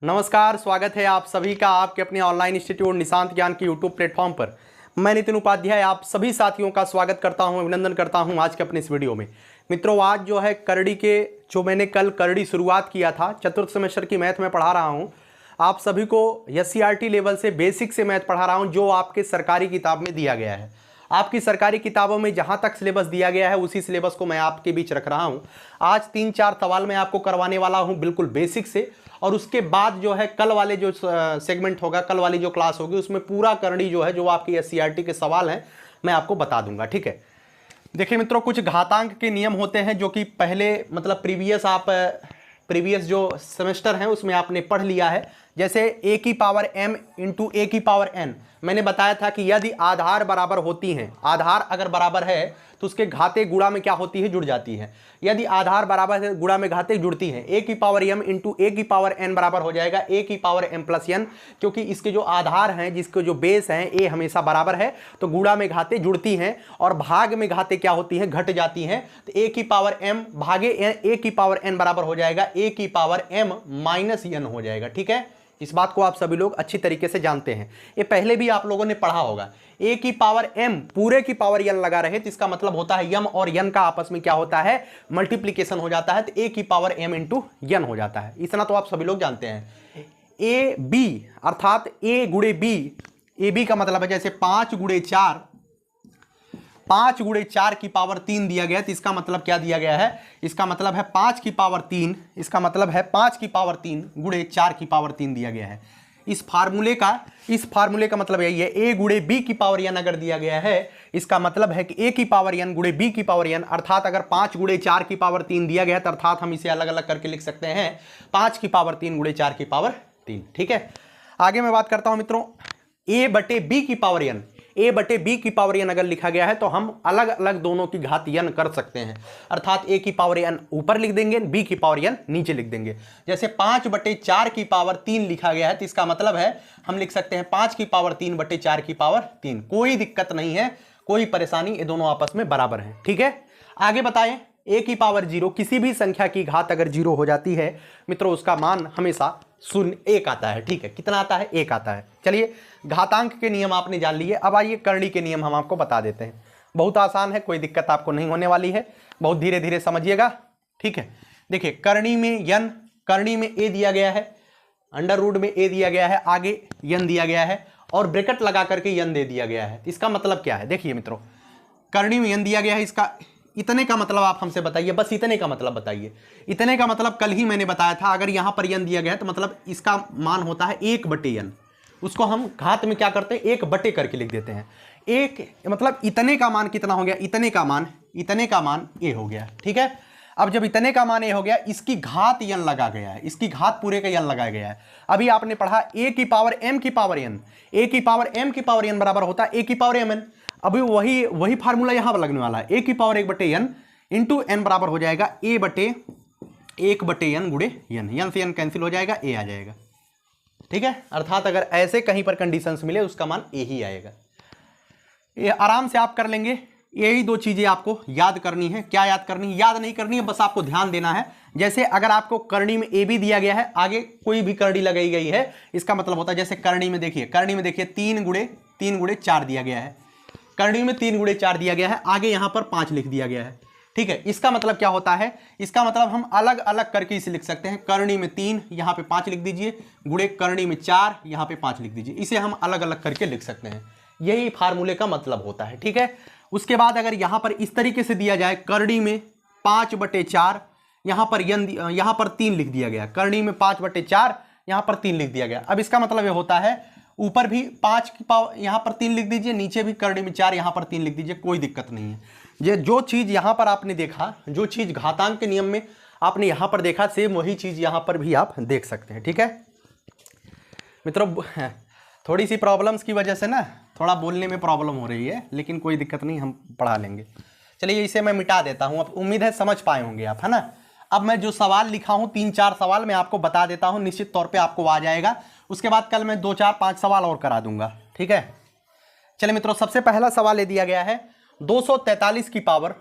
नमस्कार, स्वागत है आप सभी का आपके अपने ऑनलाइन इंस्टीट्यूट निशांत ज्ञान के यूट्यूब प्लेटफॉर्म पर। मैं नितिन उपाध्याय आप सभी साथियों का स्वागत करता हूं, अभिनंदन करता हूं आज के अपने इस वीडियो में। मित्रों, आज जो है करड़ी के जो मैंने कल करड़ी शुरुआत किया था, चतुर्थ सेमेस्टर की मैथ में पढ़ा रहा हूँ आप सभी को। SCERT लेवल से बेसिक से मैथ पढ़ा रहा हूँ जो आपके सरकारी किताब में दिया गया है। आपकी सरकारी किताबों में जहां तक सिलेबस दिया गया है उसी सिलेबस को मैं आपके बीच रख रहा हूं। आज 3-4 सवाल मैं आपको करवाने वाला हूं बिल्कुल बेसिक से, और उसके बाद जो है कल वाले जो सेगमेंट होगा, कल वाली जो क्लास होगी उसमें पूरा करणी जो है, जो आपकी SCERT के सवाल हैं मैं आपको बता दूंगा। ठीक है, देखिए मित्रों, कुछ घातांक के नियम होते हैं जो कि पहले मतलब प्रीवियस जो सेमेस्टर हैं उसमें आपने पढ़ लिया है। जैसे a की पावर m इंटू a की पावर n, मैंने बताया था कि यदि आधार बराबर होती हैं, आधार अगर बराबर है तो उसके घाते गुणा में क्या होती है, जुड़ जाती है। यदि आधार बराबर है गुणा में घाते जुड़ती हैं, a की पावर m इंटू a की पावर n बराबर हो जाएगा a की पावर m प्लस n, क्योंकि इसके जो आधार हैं, जिसके जो बेस हैं, a हमेशा बराबर है तो गुणा में घाते जुड़ती हैं और भाग में घाते क्या होती हैं, घट जाती हैं। तो a की पावर m भागे a की पावर n बराबर हो जाएगा a की पावर m माइनस n हो जाएगा। ठीक है, इस बात को आप सभी लोग अच्छी तरीके से जानते हैं, ये पहले भी आप लोगों ने पढ़ा होगा। a की पावर m पूरे की पावर n लगा रहे तो इसका मतलब होता है m और n का आपस में क्या होता है, मल्टीप्लीकेशन हो जाता है, तो a की पावर m इंटू n हो जाता है। इतना तो आप सभी लोग जानते हैं। a b अर्थात a गुणे b, a b का मतलब है जैसे 5 गुणे 4 की पावर 3 दिया गया, तो इसका मतलब क्या दिया गया है, इसका मतलब है 5 की पावर 3, इसका मतलब है 5 की पावर 3 गुणे 4 की पावर 3 दिया गया है। इस फार्मूले का मतलब यही है, a गुणे b की पावर n अगर दिया गया है, इसका मतलब है कि a की पावर n गुणे b की पावर n, अर्थात अगर 5 गुणे 4 की पावर 3 दिया गया है तो अर्थात हम इसे अलग अलग करके लिख सकते हैं 5 की पावर 3 गुणे 4 की पावर 3। ठीक है, आगे मैं बात करता हूं मित्रों, a बटे b की पावर n, a बटे b की पावर n अगर लिखा गया है तो हम अलग अलग दोनों की घात n कर सकते हैं, अर्थात a की पावर n ऊपर लिख देंगे, b की पावर n नीचे लिख देंगे। जैसे 5 बटे 4 की पावर 3 लिखा गया है तो इसका मतलब है हम लिख सकते हैं 5 की पावर 3 बटे 4 की पावर 3। कोई दिक्कत नहीं है, कोई परेशानी, ये दोनों आपस में बराबर हैं। ठीक है, आगे बताएं, a की पावर 0, किसी भी संख्या की घात अगर 0 हो जाती है मित्रों उसका मान हमेशा 1 आता है। ठीक है, कितना आता है, 1 आता है। चलिए, घातांक के नियम आपने जान लिए, अब आइए करणी के नियम हम आपको बता देते हैं। बहुत आसान है, कोई दिक्कत आपको नहीं होने वाली है, बहुत धीरे धीरे समझिएगा। ठीक है, देखिए करणी में n, करणी में a दिया गया है, अंडर रूट में a दिया गया है, आगे n दिया गया है और ब्रैकेट लगा करके n दे दिया गया है। इसका मतलब क्या है, देखिए मित्रों, करणी में n दिया गया है, इसका इतने का मतलब आप हमसे बताइए, बस इतने का मतलब बताइए। इतने का मतलब कल ही मैंने बताया था, अगर यहां पर n दिया गया है तो मतलब इसका मान होता है 1 बटे n, उसको हम घात में क्या करते हैं, 1 बटे करके लिख देते हैं। एक मतलब इतने का मान कितना हो गया, इतने का मान a हो गया। ठीक है, अब जब इतने का मान a हो गया, इसकी घात n लगा गया है, इसकी घात पूरे का n लगाया गया है। अभी आपने पढ़ा a की पावर m की पावर n, a की पावर m की पावर n बराबर होता है a की पावर mn। अभी वही फार्मूला यहां पर लगने वाला है, a की पावर 1 बटे n इंटू n बराबर हो जाएगा a बटे 1 बटे n गुणे n से n कैंसिल हो जाएगा, a आ जाएगा। ठीक है, अर्थात अगर ऐसे कहीं पर कंडीशंस मिले उसका मान a ही आएगा। ये आराम से आप कर लेंगे, यही 2 चीजें आपको याद करनी है। क्या याद करनी है, याद नहीं करनी है, बस आपको ध्यान देना है। जैसे अगर आपको करणी में a भी दिया गया है, आगे कोई भी करणी लगाई गई है, इसका मतलब होता है जैसे करणी में देखिए 3 गुणे 4 दिया गया है, करणी में 3 गुणे 4 दिया गया है, आगे यहां पर 5 लिख दिया गया है। ठीक है, इसका मतलब क्या होता है, इसका मतलब हम अलग अलग करके इसे लिख सकते हैं। करणी में 3 यहां पे 5 लिख दीजिए, गुणे करणी में 4 यहां पे 5 लिख दीजिए, इसे हम अलग अलग करके लिख सकते हैं। यही फार्मूले का मतलब होता है। ठीक है, उसके बाद अगर यहां पर इस तरीके से दिया जाए, करणी में 5 बटे 4 यहां पर 3 लिख दिया गया, करणी में 5 बटे 4 यहां पर 3 लिख दिया गया। अब इसका मतलब यह होता है ऊपर भी 5 की पावर यहां पर 3 लिख दीजिए, नीचे भी करणी में 4 यहां पर 3 लिख दीजिए, कोई दिक्कत नहीं है। ये जो चीज यहां पर आपने देखा, जो चीज घातांक के नियम में आपने यहां पर देखा, सेम वही चीज यहां पर भी आप देख सकते हैं। ठीक है मित्रों, थोड़ी सी प्रॉब्लम्स की वजह से ना थोड़ा बोलने में प्रॉब्लम हो रही है, लेकिन कोई दिक्कत नहीं, हम पढ़ा लेंगे। चलिए, इसे मैं मिटा देता हूं, अब उम्मीद है समझ पाए होंगे आप, है ना। अब मैं जो सवाल लिखा हूं 3-4 सवाल मैं आपको बता देता हूं, निश्चित तौर पे आपको आ जाएगा। उसके बाद कल मैं 2-4-5 सवाल और करा दूंगा। ठीक है, चलिए मित्रों, सबसे पहला सवाल ये दिया गया है 243 की पावर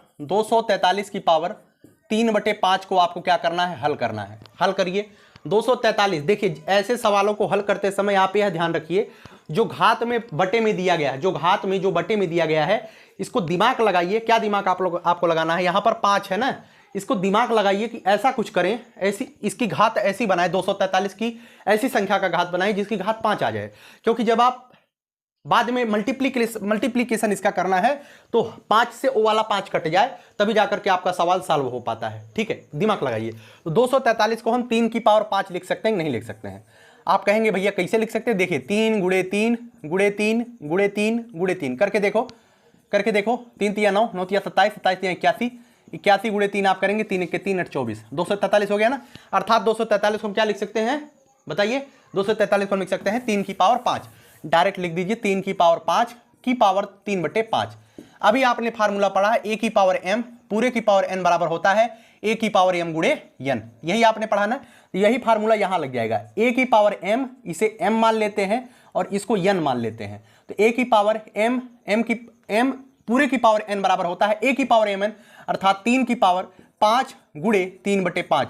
3/5 को आपको क्या करना है, हल करना है। हल करिए। 243। देखिए ऐसे सवालों को हल करते समय आप यह ध्यान रखिए, जो घात में बटे में दिया गया है, जो घात में जो बटे में दिया गया है, इसको दिमाग लगाइए। क्या दिमाग आपको लगाना है? यहां पर 5 है ना, इसको दिमाग लगाइए कि ऐसा कुछ करें, ऐसी इसकी घात ऐसी बनाए, 243 की ऐसी संख्या का घात बनाए जिसकी घात 5 आ जाए। क्योंकि जब आप बाद में मल्टीप्लीकेशन इसका करना है तो 5 से ओ वाला 5 कट जाए, तभी जाकर के आपका सवाल सॉल्व हो पाता है। ठीक है, दिमाग लगाइए। तो 243 को हम 3 की पावर 5 लिख सकते हैं, नहीं लिख सकते हैं? आप कहेंगे भैया कैसे लिख सकते हैं? देखिए 3 गुणे 3 गुणे 3 गुणे 3 गुणे 3 करके देखो, 3 तिया 9, 9 तिया 27, 27 तिया 81, 81 गुणे 3 आप करेंगे, 3 के 3 8 24, 243 हो गया ना। अर्थात 243 को हम क्या लिख सकते हैं बताइए? 243 को हम लिख सकते हैं 3 की पावर 5। डायरेक्ट लिख दीजिए 3 की पावर 5 की पावर 3/5। अभी आपने फार्मूला पढ़ा है a की पावर m पूरे की पावर n बराबर होता है a की पावर m गुणे n, यही आपने पढ़ा ना। यही फार्मूला यहां लग जाएगा। a की पावर m, इसे m मान लेते हैं और इसको n मान लेते हैं, तो a की पावर m पूरे की पावर n बराबर होता है a की पावर mn, अर्थात 3 की पावर 5 गुणे 3/5।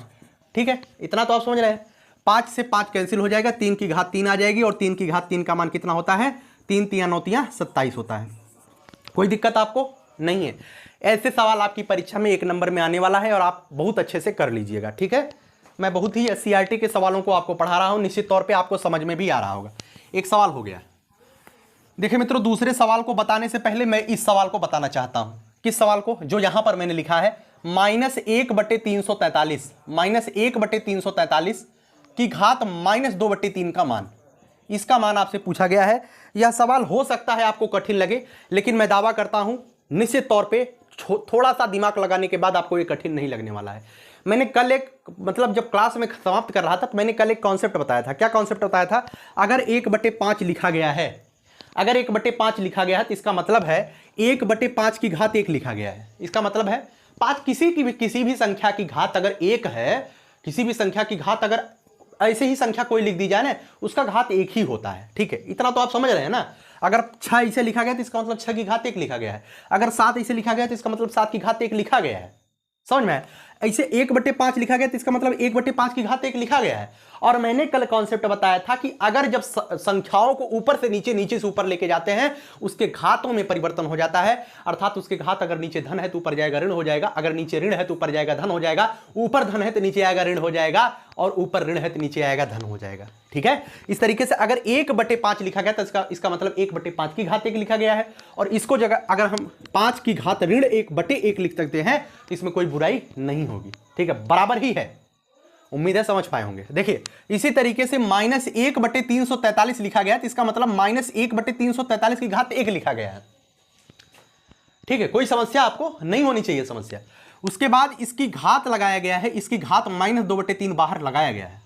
ठीक है, इतना तो आप समझ रहे हैं। 5 से 5 कैंसिल हो जाएगा, 3 की घात 3 आ जाएगी, और 3 की घात 3 का मान कितना होता है? 3 तिया 9 तिया 27 होता है। कोई दिक्कत आपको नहीं है? ऐसे सवाल आपकी परीक्षा में 1 नंबर में आने वाला है और आप बहुत अच्छे से कर लीजिएगा। ठीक है, मैं बहुत ही SCRT के सवालों को आपको पढ़ा रहा हूं, निश्चित तौर पे आपको समझ में भी आ रहा होगा। एक सवाल हो गया। देखिए मित्रों, दूसरे सवाल को बताने से पहले मैं इस सवाल को बताना चाहता हूं। किस सवाल को? जो यहां पर मैंने लिखा है -1/343, -1/343 की घात -2/3 का मान। इसका मान आपसे पूछा गया है। यह सवाल हो सकता है आपको कठिन लगे, लेकिन मैं दावा करता हूं निश्चित तौर पे थोड़ा सा दिमाग लगाने के बाद आपको ये कठिन नहीं लगने वाला है। मैंने कल जब क्लास में समाप्त कर रहा था तो मैंने कल एक कॉन्सेप्ट बताया था। क्या कॉन्सेप्ट बताया था? अगर 1/5 लिखा गया है, अगर 1/5 लिखा गया है तो इसका मतलब है 1/5 की घात 1 लिखा गया है। इसका मतलब है 5 किसी भी संख्या की घात अगर 1 है, किसी भी संख्या की घात अगर ऐसे ही संख्या कोई लिख दी जाए ना, उसका घात 1 ही होता है। ठीक है, इतना तो आप समझ रहे हैं ना। अगर 6 इसे लिखा गया तो इसका मतलब 6 की घात 1 लिखा गया है। अगर 7 इसे लिखा गया तो इसका मतलब 7 की घात 1 लिखा गया है। समझ में? ऐसे 1/5 लिखा गया तो इसका मतलब 1/5 की घात 1 लिखा गया है। और मैंने कल कॉन्सेप्ट बताया था कि अगर जब संख्याओं को ऊपर से नीचे, नीचे से ऊपर लेके जाते हैं, उसके घातों में परिवर्तन हो जाता है। अर्थात उसके घात अगर नीचे धन है तो ऊपर जाएगा ऋण हो जाएगा, अगर नीचे ऋण है तो ऊपर जाएगा धन हो जाएगा, ऊपर धन है तो नीचे आएगा ऋण हो जाएगा, और ऊपर ऋण है तो नीचे आएगा धन हो जाएगा। ठीक है, इस तरीके से अगर 1/5 लिखा गया तो इसका मतलब 1/5 की घात 1 लिखा गया है। और इसको जगह अगर हम 5 की घात ऋण 1/1 लिख सकते हैं तो इसमें कोई बुराई नहीं होगी। ठीक है, बराबर ही है। उम्मीद है समझ पाए होंगे। देखिए इसी तरीके से -1/343 लिखा गया तो इसका मतलब -1/343 की घात 1 लिखा गया है। ठीक है, कोई समस्या आपको नहीं होनी चाहिए समस्या। उसके बाद इसकी घात लगाया गया है, इसकी घात -2/3 बाहर लगाया गया है।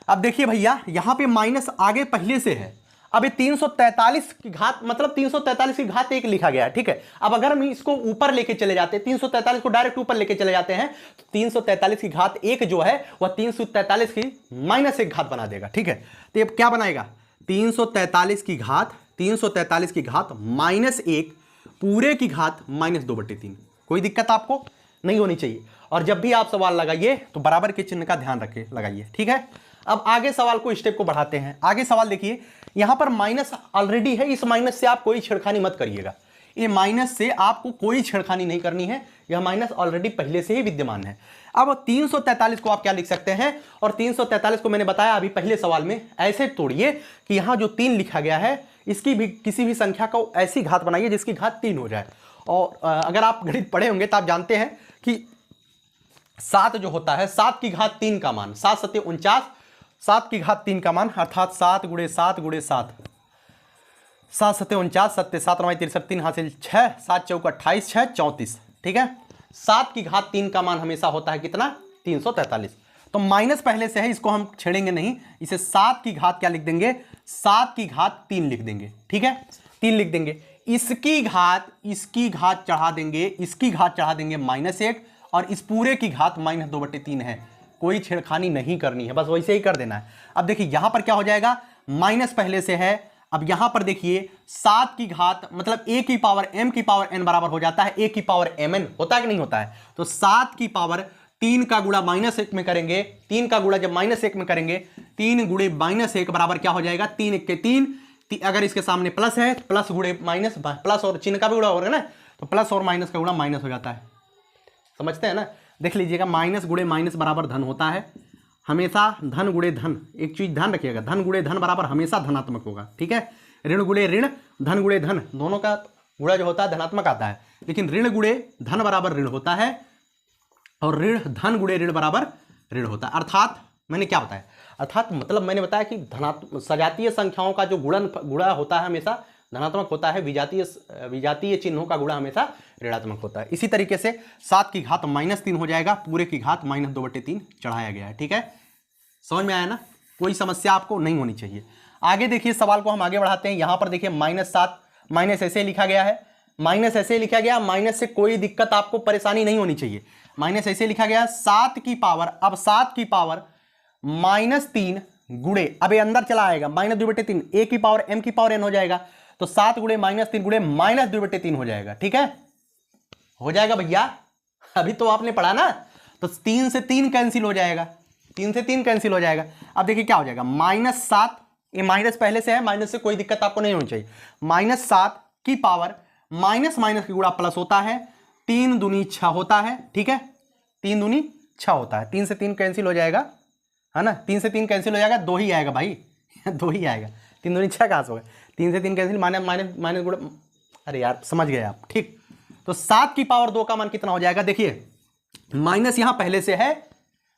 अब देखिए भैया, यहां पे माइनस आगे पहले से है। अब ये 343 की घात मतलब 343 की घात 1 लिखा गया है। ठीक है, अब अगर हम इसको ऊपर लेके चले जाते हैं, 343 को डायरेक्ट ऊपर लेके चले जाते हैं, तो 343 की घात 1 जो है वह 343 की -1 घात बना देगा। ठीक है, तो ये क्या बनाएगा? 343 की घात -1 पूरे की घात -2/3। कोई दिक्कत आपको नहीं होनी चाहिए। और जब भी आप सवाल लगाइए तो बराबर के चिन्ह का ध्यान रखे लगाइए। ठीक है, अब आगे सवाल को स्टेप को बढ़ाते हैं। आगे सवाल देखिए, यहां पर माइनस ऑलरेडी है, इस माइनस से आप कोई छेड़खानी मत करिएगा। ये माइनस से आपको कोई छेड़खानी नहीं करनी है, यह माइनस ऑलरेडी पहले से ही विद्यमान है। अब 343 को आप क्या लिख सकते हैं? और 343 को मैंने बताया अभी पहले सवाल में, ऐसे तोड़िए कि यहां जो 3 लिखा गया है इसकी भी किसी भी संख्या को ऐसी घात बनाइए जिसकी घात 3 हो जाए। और अगर आप गणित पढ़े होंगे तो आप जानते हैं कि 7 जो होता है, 7 की घात 3 का मान 7 7 49, 7 की घात 3 का मान अर्थात 7 × 7 × 7, 7 7 49, 7 7 9 63, 3 हासिल 6, 7 चौक 28, 6 34। ठीक है, 7 की घात 3 का मान हमेशा होता है कितना? 343। तो माइनस पहले से है, इसको हम छेड़ेंगे नहीं, इसे 7 की घात क्या लिख देंगे? 7 की घात 3 लिख देंगे। ठीक है, 3 लिख देंगे। इसकी घात चढ़ा देंगे, इसकी घात चढ़ा देंगे -1, और इस पूरे की घात -2/3 है। कोई छेड़खानी नहीं करनी है, बस वैसे ही कर देना है। अब देखिए यहां पर क्या हो जाएगा? माइनस पहले से है। अब यहां पर देखिए 7 की घात मतलब a की पावर m की पावर n बराबर हो जाता है a की पावर mn, होता है कि नहीं होता है? तो 7 की पावर 3 का गुणा -1 में करेंगे, 3 का गुणा जब -1 में करेंगे, 3 गुणे -1 बराबर क्या हो जाएगा, 3 1 के 3, अगर इसके सामने प्लस है प्लस गुणे माइनस, प्लस और चिन्ह का भी गुणा हो रहा है ना, तो प्लस और माइनस का गुणा माइनस हो जाता है, समझते हैं ना। देख लीजिएगा, माइनस गुणे माइनस बराबर धन होता है हमेशा, धन गुणे धन, एक चीज ध्यान रखिएगा, धन गुणे धन बराबर हमेशा धनात्मक होगा, ठीक है। ऋण गुणे ऋण, धन गुणे धन, दोनों का गुणा जो होता है धनात्मक आता है, लेकिन ऋण गुणे धन बराबर ऋण होता है और ऋण धन गुणे ऋण बराबर ऋण होता है। अर्थात मैंने क्या बताया, अर्थात मतलब मैंने बताया कि धनात्मक सजातीय संख्याओं का जो गुणा होता है हमेशा धनात्मक होता है, विजातीय चिन्हों का गुणा हमेशा ऋणात्मक होता है। इसी तरीके से 7 की घात -3 हो जाएगा, पूरे की घात -2/3 चढ़ाया गया है, ठीक है। समझ में आया ना, कोई समस्या आपको नहीं होनी चाहिए। आगे देखिए, सवाल को हम आगे बढ़ाते हैं। यहां पर देखिए -7 माइनस ऐसे लिखा गया है, माइनस ऐसे लिखा गया, माइनस से कोई दिक्कत आपको परेशानी नहीं होनी चाहिए। माइनस ऐसे लिखा गया 7 की पावर, अब 7 की पावर -3 गुणे, अब ये अंदर चला आएगा -2/3, a की पावर m की पावर n हो जाएगा, तो 7 गुणे -3 गुणे -2/3 हो जाएगा, ठीक है, हो जाएगा भैया। अभी तो आपने पढ़ा ना, तो 3 से 3 कैंसिल हो जाएगा, 3 से 3 कैंसिल हो जाएगा। अब देखिए क्या हो जाएगा, -7, ये माइनस पहले से है, माइनस से कोई दिक्कत आपको नहीं होनी चाहिए। -7 की पावर माइनस माइनस की गुणा प्लस होता है, 3 दूनी 6 होता है, ठीक है, 3 दूनी 6 होता है, 3 से 3 कैंसिल हो जाएगा, है ना, 3 से 3 कैंसिल हो जाएगा, 2 ही आएगा भाई 2 ही आएगा, 3 दूनी 6 कहाँ से होगा, 3 से 3 कैंसिल, माइनस माइनस माइनस गुणा, अरे यार समझ गए आप, ठीक। तो 7 की पावर 2 का मान कितना हो जाएगा, देखिए माइनस यहां पहले से है,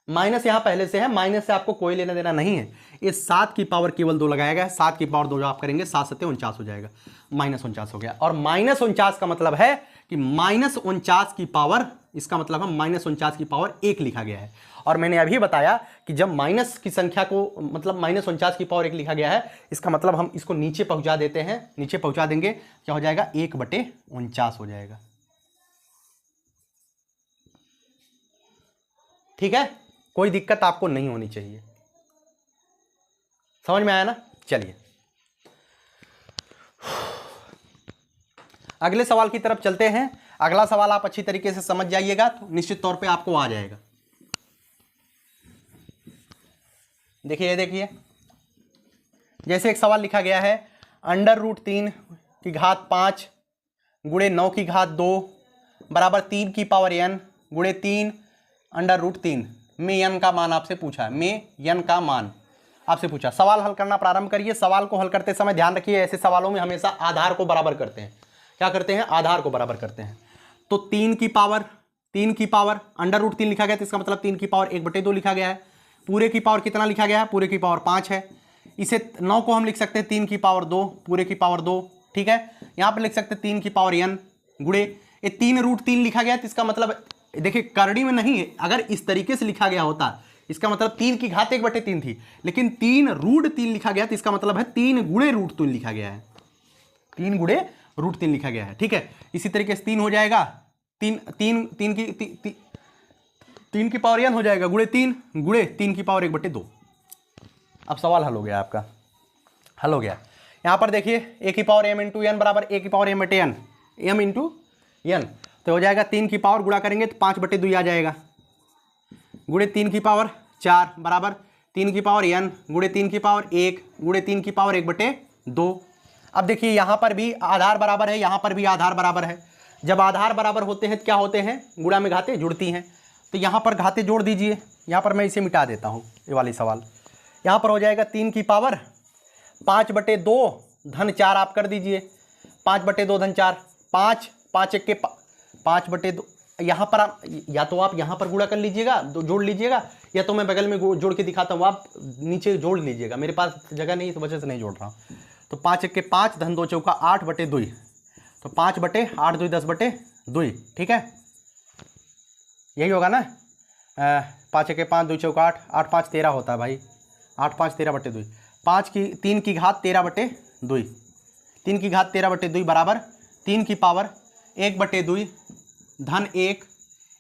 माइनस यहां पहले से है, माइनस से आपको कोई लेना देना नहीं है, इस 7 की पावर केवल 2 लगाया गया है, 7 की पावर 2 जो आप करेंगे 7 7 49 हो जाएगा, -49 हो गया। और -49 का मतलब है कि -49 की पावर, इसका मतलब है -49 की पावर 1 लिखा गया है। और मैंने अभी बताया कि जब माइनस की संख्या को, मतलब -49 की पावर 1 लिखा गया है, इसका मतलब हम इसको नीचे पहुंचा देते हैं, नीचे पहुंचा देंगे, क्या हो जाएगा, 1/49 हो जाएगा, ठीक है, कोई दिक्कत आपको नहीं होनी चाहिए। समझ में आया ना। चलिए अगले सवाल की तरफ चलते हैं। अगला सवाल आप अच्छी तरीके से समझ जाइएगा तो निश्चित तौर पे आपको आ जाएगा। देखिए देखिए, जैसे एक सवाल लिखा गया है, √3 की घात 5 गुणे 9 की घात 2 बराबर 3 की पावर n गुणे 3 √3 में n का मान आपसे पूछा है, में n का मान आपसे पूछा। सवाल हल करना प्रारंभ करिए। सवाल को हल करते समय ध्यान रखिए, ऐसे सवालों में हमेशा आधार को बराबर करते हैं। क्या करते हैं, आधार को बराबर करते हैं। तो 3 की पावर √3 लिखा गया, तो इसका मतलब 3 की पावर 1/2 लिखा गया है। पूरे की पावर कितना लिखा गया है, पूरे की पावर 5 है। इसे 9 को हम लिख सकते हैं 3 की पावर 2 पूरे की पावर 2, ठीक है। यहाँ पर लिख सकते हैं 3 की पावर n गुणे, ये 3√3 लिखा गया, तो इसका मतलब देखिए करड़ी में नहीं है, अगर इस तरीके से लिखा गया होता इसका मतलब 3 की घात 1/3 थी, लेकिन 3√3 लिखा गया, तो इसका मतलब है 3 गुणे √3 लिखा गया है, 3 गुणे √3 लिखा गया है, ठीक है। इसी तरीके से 3 हो जाएगा, 3 की पावर n हो जाएगा गुणे 3 की पावर 1/2। अब सवाल हल हो गया आपका, हल हो गया। यहां पर देखिए a की पावर m इंटू n बराबर a की power m/n, m into n, तो हो जाएगा 3 की पावर गुणा करेंगे तो 5/2 आ जाएगा, गुणे 3 की पावर 4 बराबर 3 की पावर n गुणे 3 की पावर 1 गुणे 3 की पावर 1/2। अब देखिए यहाँ पर भी आधार बराबर है, यहाँ पर भी आधार बराबर है। जब आधार बराबर होते हैं तो क्या होते हैं, गुणा में घातें जुड़ती हैं, तो यहाँ पर घातें जोड़ दीजिए। यहाँ पर मैं इसे मिटा देता हूँ, ये वाली सवाल। यहाँ पर हो जाएगा 3 की पावर 5/2 धन 4 आप कर दीजिए, 5/2 धन 4, 5 1 के 5/2। यहाँ पर आप या तो आप यहाँ पर गुणा कर लीजिएगा, जोड़ लीजिएगा, या तो मैं बगल में जोड़ के दिखाता हूँ, आप नीचे जोड़ लीजिएगा। मेरे पास जगह नहीं, इस वजह से नहीं जोड़ रहा हूँ। तो 5 1 के 5 धन 2 चौका 8/2, तो 5/8 2 10/2, ठीक है, यही होगा ना। 5 1 के 5 2 चौका 8, 8 5 13 होता है भाई, 8 5 13/2। 3 की घात 13/2, 3 की घात 13/2 बराबर 3 की पावर 1/2 धन 1,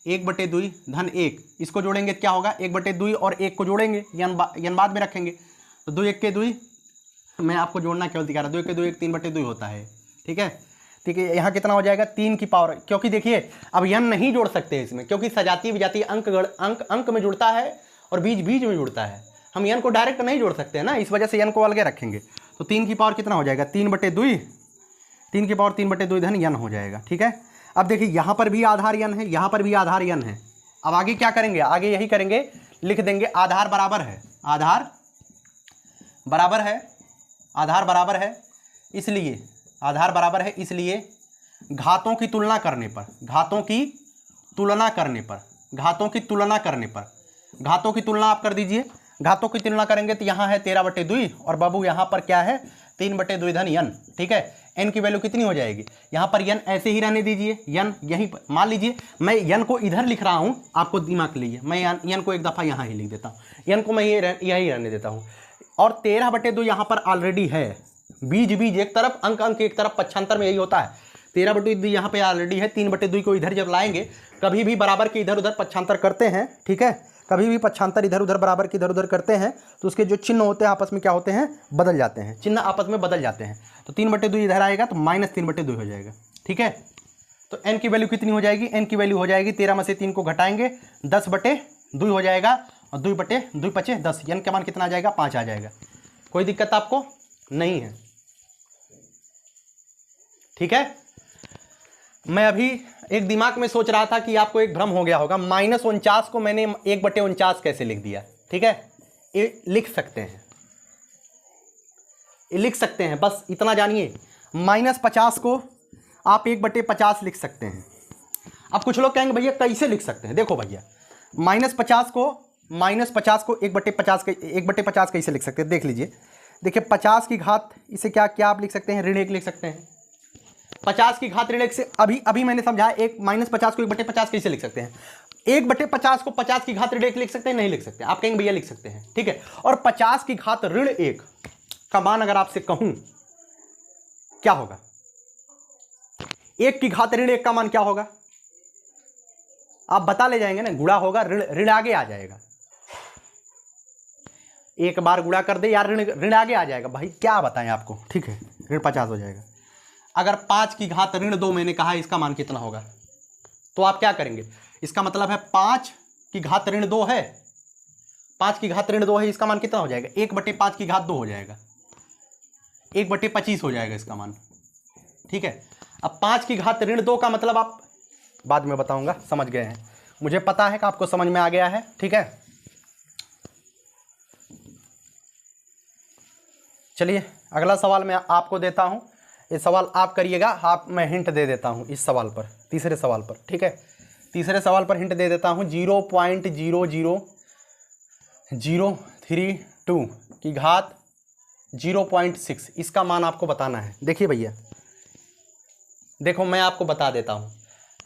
1/2 धन 1। इसको जोड़ेंगे क्या होगा, 1/2 और 1 को जोड़ेंगे, यन बाद में रखेंगे, तो 2 1 के 2, मैं आपको जोड़ना केवल दिखा रहा, 2 1 के 2 1 3/2 होता है, ठीक है। ठीक है। यहाँ कितना हो जाएगा 3 की पावर, क्योंकि देखिए अब यन नहीं जोड़ सकते इसमें, क्योंकि सजातीय विजातीय अंक में जुड़ता है और बीज बीज में जुड़ता है। हम यन को डायरेक्ट नहीं जोड़ सकते हैं ना, इस वजह से यन को अलग रखेंगे। तो 3 की पावर कितना हो जाएगा 3/2, 3 की पावर 3/2 धन यन हो जाएगा। ठीक है। अब देखिए यहाँ पर भी आधार यन है, यहाँ पर भी आधार यन है। अब आगे क्या करेंगे, आगे यही करेंगे, लिख देंगे आधार बराबर है, आधार बराबर है, आधार बराबर है, इसलिए आधार बराबर है, इसलिए घातों की तुलना करने पर, घातों की तुलना करने पर, घातों की तुलना करने पर, घातों की तुलना आप कर दीजिए। घातों की तुलना करेंगे तो यहाँ है 13/2 और बाबू यहाँ पर क्या है 3/2 धन यन। ठीक है। एन की वैल्यू कितनी हो जाएगी, यहाँ पर यन ऐसे ही रहने दीजिए, यन यहीं पर मान लीजिए, मैं यन को इधर लिख रहा हूँ, आपको दिमाग लीजिए, मैं यन को एक दफ़ा यहाँ ही लिख देता हूँ, यन को मैं यही रहने देता हूँ। और 13/2 यहाँ पर ऑलरेडी है, बीज बीज एक तरफ, अंक अंक एक तरफ, पक्षांतर में यही होता है। 13/2 यहाँ पे ऑलरेडी है, 3/2 को इधर जब लाएंगे, कभी भी बराबर के इधर उधर पक्षांतर करते हैं, ठीक है, कभी भी पक्षांतर इधर उधर बराबर के इधर उधर करते हैं तो उसके जो चिन्ह होते हैं आपस में क्या होते हैं, बदल जाते हैं, चिन्ह आपस में बदल जाते हैं। तो 3/2 इधर आएगा तो -3/2 हो जाएगा। ठीक है। तो n की वैल्यू कितनी हो जाएगी, n की वैल्यू हो जाएगी 13 में से 3 को घटाएंगे 10/2 हो जाएगा और 2/2 बचे 10, n का मान कितना आ जाएगा 5 आ जाएगा। कोई दिक्कत आपको नहीं है। ठीक है। मैं अभी एक दिमाग में सोच रहा था कि आपको एक भ्रम हो गया होगा, -49 को मैंने 1/49 कैसे लिख दिया। ठीक है। ये लिख सकते हैं, ये लिख सकते हैं, बस इतना जानिए। -50 को आप 1/50 लिख सकते हैं। अब कुछ लोग कहेंगे भैया कैसे लिख सकते हैं, देखो भैया -50 को 1/50 कैसे लिख सकते हैं, देख लीजिए। देखिए 50 की घात, इसे क्या क्या आप लिख सकते हैं, ऋण 1 लिख सकते हैं। 50 की घात ऋण 1 से अभी मैंने समझाया, -50 को 1/50 कैसे लिख सकते हैं। 1/50 को 50 की घात ऋण 1 लिख सकते हैं, नहीं लिख सकते। आप कहेंगे भैया लिख सकते हैं, ठीक है। और 50 की घात ऋण 1 का मान अगर आपसे कहूं क्या होगा, 1 की घात ऋण 1 का मान क्या होगा, आप बता ले जाएंगे ना, गुणा होगा, ऋण आगे आ जाएगा। एक बार गुणा कर दे यार, ऋण आगे आ जाएगा भाई, क्या बताएं आपको। ठीक है। ऋण 50 हो जाएगा। अगर 5 की घात ऋण 2 मैंने कहा इसका मान कितना होगा, तो आप क्या करेंगे, इसका मतलब है 5 की घात ऋण 2 है, 5 की घात ऋण 2 है, इसका मान कितना हो जाएगा 1/5 की घात 2 हो जाएगा, 1/25 हो जाएगा इसका मान। ठीक है। अब 5 की घात ऋण 2 का मतलब आप बाद में बताऊंगा, समझ गए हैं, मुझे पता है कि आपको समझ में आ गया है। ठीक है। चलिए अगला सवाल मैं आपको देता हूं, ये सवाल आप करिएगा, आप मैं हिंट दे देता हूं इस सवाल पर, तीसरे सवाल पर। ठीक है। तीसरे सवाल पर हिंट दे देता हूं, 0.00032 की घात 0.6, इसका मान आपको बताना है। देखिए भैया, देखो मैं आपको बता देता हूं,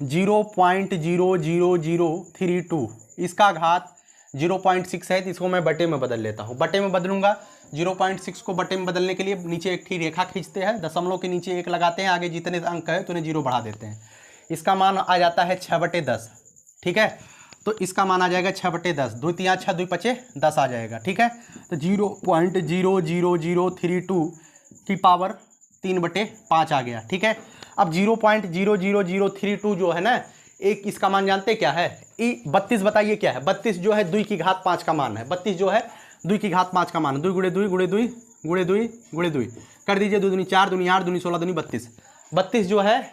0.00032 इसका घात 0.6 है, तो इसको मैं बटे में बदल लेता हूं। बटे में बदलूंगा, 0.6 को बटे में बदलने के लिए नीचे एक रेखा खींचते हैं, दशमलव के नीचे 1 लगाते हैं, आगे जितने अंक है तो उन्हें 0 बढ़ा देते हैं। इसका मान आ जाता है 6/10। ठीक है। तो इसका मान आ जाएगा 6/10, 2 3 6 2 5 10 आ जाएगा। ठीक है। तो 0.00032 की पावर 3/5 आ गया। ठीक है। अब 0.00032 जो है ना, एक इसका मान जानते क्या है, 32 बताइए क्या है, 32 जो है 2 की घात 5 का मान है, 32 जो है 2 की घात 5 का मान, 2 × 2 × 2 × 2 × 2 कर दीजिए, 2 दूनी 4, 2 दूनी 8, 2 दूनी 16, 2 दूनी 32, 32 जो है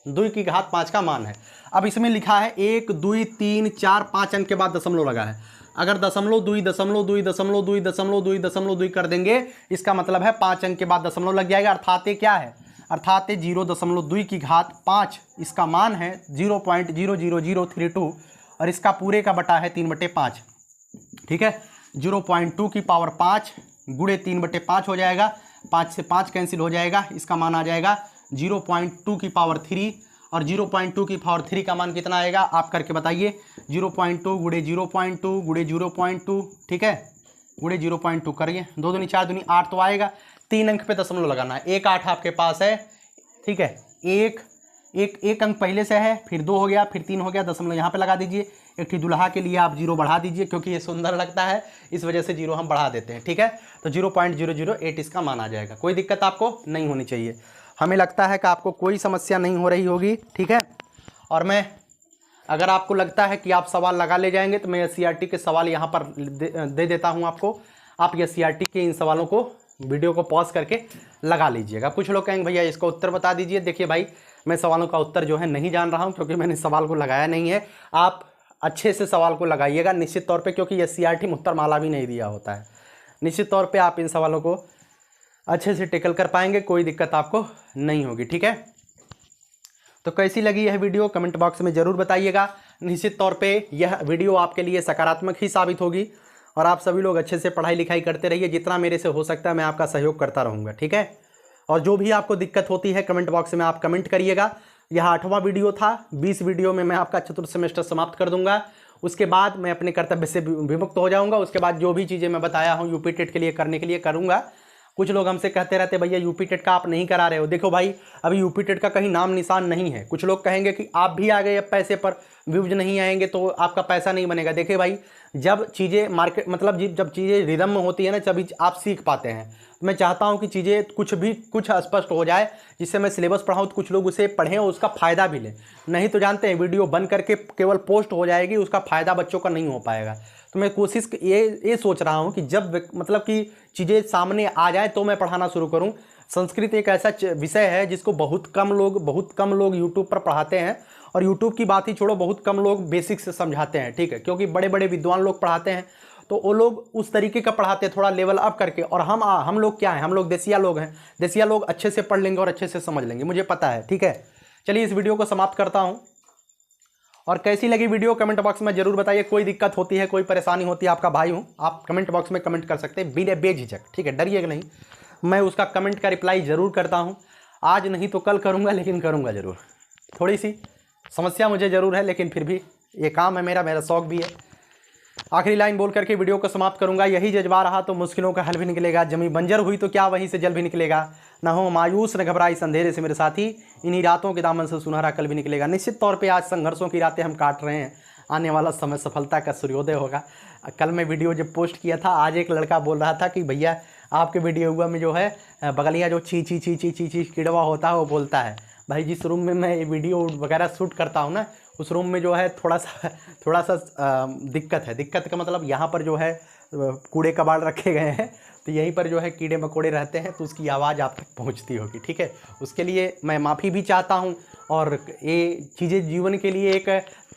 2 की घात 5 का मान है। अब इसमें लिखा है 1 2 3 4 5 अंक के बाद दशमलव लगा है, अगर 0.2 कर देंगे, इसका मतलब है 5 अंक के बाद दशमलव लग जाएगा, अर्थात ये क्या है, अर्थात 0.2 की घात 5 इसका मान है 0.00032 और इसका पूरे का बटा है 3/5। ठीक है। 0.2 की पावर 5 गुणे 3/5 हो जाएगा, 5 से 5 कैंसिल हो जाएगा, इसका मान आ जाएगा 0.2 की पावर 3 और 0.2 की पावर 3 का मान कितना आएगा आप करके बताइए, 0.2 गुणे 0.2 गुणे 0.2, ठीक है, गुणे 0.2 करिए, 2 दूनी 4 दूनी 8 तो आएगा, 3 अंक पे दशमलव लगाना है, 1 8 आपके पास है। ठीक है। एक अंक पहले से है, फिर 2 हो गया, फिर 3 हो गया, दशमलव यहाँ पे लगा दीजिए। एक ठीक दुल्हा के लिए आप 0 बढ़ा दीजिए, क्योंकि ये सुंदर लगता है, इस वजह से 0 हम बढ़ा देते हैं। ठीक है। तो 0.008 इसका मान आ जाएगा, कोई दिक्कत आपको नहीं होनी चाहिए। हमें लगता है कि आपको कोई समस्या नहीं हो रही होगी, ठीक है। और मैं अगर आपको लगता है कि आप सवाल लगा ले जाएंगे तो मैं एससीईआरटी के सवाल यहाँ पर दे देता हूँ आपको। आप एससीईआरटी के इन सवालों को वीडियो को पॉज करके लगा लीजिएगा। कुछ लोग कहेंगे भैया इसका उत्तर बता दीजिए। देखिए भाई, मैं सवालों का उत्तर जो है नहीं जान रहा हूँ, क्योंकि मैंने सवाल को लगाया नहीं है। आप अच्छे से सवाल को लगाइएगा निश्चित तौर पे, क्योंकि एससीईआरटी में उत्तरमाला भी नहीं दिया होता है। निश्चित तौर पे आप इन सवालों को अच्छे से टेकल कर पाएंगे, कोई दिक्कत आपको नहीं होगी, ठीक है। तो कैसी लगी यह वीडियो कमेंट बॉक्स में ज़रूर बताइएगा। निश्चित तौर पे यह वीडियो आपके लिए सकारात्मक ही साबित होगी, और आप सभी लोग अच्छे से पढ़ाई लिखाई करते रहिए। जितना मेरे से हो सकता है मैं आपका सहयोग करता रहूँगा, ठीक है। और जो भी आपको दिक्कत होती है कमेंट बॉक्स में आप कमेंट करिएगा। यह 8वां वीडियो था। 20 वीडियो में मैं आपका चतुर्थ सेमेस्टर समाप्त कर दूंगा। उसके बाद मैं अपने कर्तव्य से विमुक्त हो जाऊंगा। उसके बाद जो भी चीज़ें मैं बताया हूँ यूपी टेट के लिए करने के लिए करूँगा। कुछ लोग हमसे कहते रहते भैया यूपी टेट का आप नहीं करा रहे हो। देखो भाई, अभी यूपी टेट का कहीं नाम निशान नहीं है। कुछ लोग कहेंगे कि आप भी आ गए, अब पैसे पर व्यूज नहीं आएंगे तो आपका पैसा नहीं बनेगा। देखिए भाई, जब चीज़ें मार्केट मतलब जब चीज़ें रिदम में होती है ना, तभी आप सीख पाते हैं। मैं चाहता हूं कि चीज़ें कुछ स्पष्ट हो जाए, जिससे मैं सिलेबस पढ़ाऊं तो कुछ लोग उसे पढ़ें और उसका फ़ायदा भी लें। नहीं तो जानते हैं वीडियो बन करके केवल पोस्ट हो जाएगी, उसका फ़ायदा बच्चों का नहीं हो पाएगा। तो मैं कोशिश ये सोच रहा हूं कि जब मतलब कि चीज़ें सामने आ जाए तो मैं पढ़ाना शुरू करूँ। संस्कृत एक ऐसा विषय है जिसको बहुत कम लोग यूट्यूब पर पढ़ाते हैं, और यूट्यूब की बात ही छोड़ो, बहुत कम लोग बेसिक से समझाते हैं, ठीक है। क्योंकि बड़े बड़े विद्वान लोग पढ़ाते हैं तो वो लोग उस तरीके का पढ़ाते हैं, थोड़ा लेवल अप करके। और हम लोग क्या हैं, हम लोग देसिया लोग हैं। देसिया लोग अच्छे से पढ़ लेंगे और अच्छे से समझ लेंगे, मुझे पता है, ठीक है। चलिए इस वीडियो को समाप्त करता हूँ। और कैसी लगी वीडियो कमेंट बॉक्स में जरूर बताइए। कोई दिक्कत होती है, कोई परेशानी होती है, आपका भाई हूँ, आप कमेंट बॉक्स में कमेंट कर सकते हैं बिना बेझिझक, ठीक है। डरिएगा नहीं, मैं उसका कमेंट का रिप्लाई ज़रूर करता हूँ। आज नहीं तो कल करूँगा, लेकिन करूँगा ज़रूर। थोड़ी सी समस्या मुझे ज़रूर है, लेकिन फिर भी ये काम है मेरा शौक़ भी है। आखिरी लाइन बोल करके वीडियो को समाप्त करूंगा। यही जज्बा रहा तो मुश्किलों का हल भी निकलेगा। जमी बंजर हुई तो क्या वहीं से जल भी निकलेगा। न हो मायूस न घबराई इस अंधेरे से मेरे साथी, इन्हीं रातों के दामन से सुनहरा कल भी निकलेगा। निश्चित तौर पे आज संघर्षों की रातें हम काट रहे हैं। आने वाला समय सफलता का सूर्योदय होगा। कल मैं वीडियो जब पोस्ट किया था, आज एक लड़का बोल रहा था कि भैया आपके वीडियो हुआ में जो है बगलियाँ जो ची ची ची ची ची ची किड़वा होता है वो बोलता है। भाई जिस रूम में मैं वीडियो वगैरह शूट करता हूँ ना, उस रूम में जो है थोड़ा सा दिक्कत है। दिक्कत का मतलब यहाँ पर जो है कूड़े कबाड़ रखे गए हैं, तो यहीं पर जो है कीड़े मकोड़े रहते हैं, तो उसकी आवाज़ आप तक पहुँचती होगी, ठीक है। उसके लिए मैं माफ़ी भी चाहता हूँ। और ये चीज़ें जीवन के लिए एक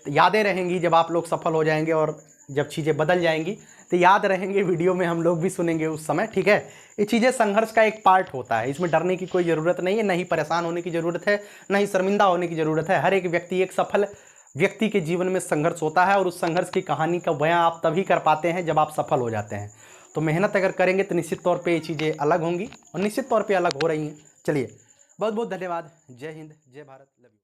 यादें रहेंगी। जब आप लोग सफल हो जाएंगे और जब चीज़ें बदल जाएंगी तो याद रहेंगे, वीडियो में हम लोग भी सुनेंगे उस समय, ठीक है। ये चीज़ें संघर्ष का एक पार्ट होता है, इसमें डरने की कोई ज़रूरत नहीं है, न ही परेशान होने की ज़रूरत है, न ही शर्मिंदा होने की ज़रूरत है। हर एक व्यक्ति, एक सफल व्यक्ति के जीवन में संघर्ष होता है, और उस संघर्ष की कहानी का बयां आप तभी कर पाते हैं जब आप सफल हो जाते हैं। तो मेहनत अगर करेंगे तो निश्चित तौर पे ये चीज़ें अलग होंगी, और निश्चित तौर पे अलग हो रही हैं। चलिए, बहुत बहुत धन्यवाद। जय हिंद, जय भारत, लव यू।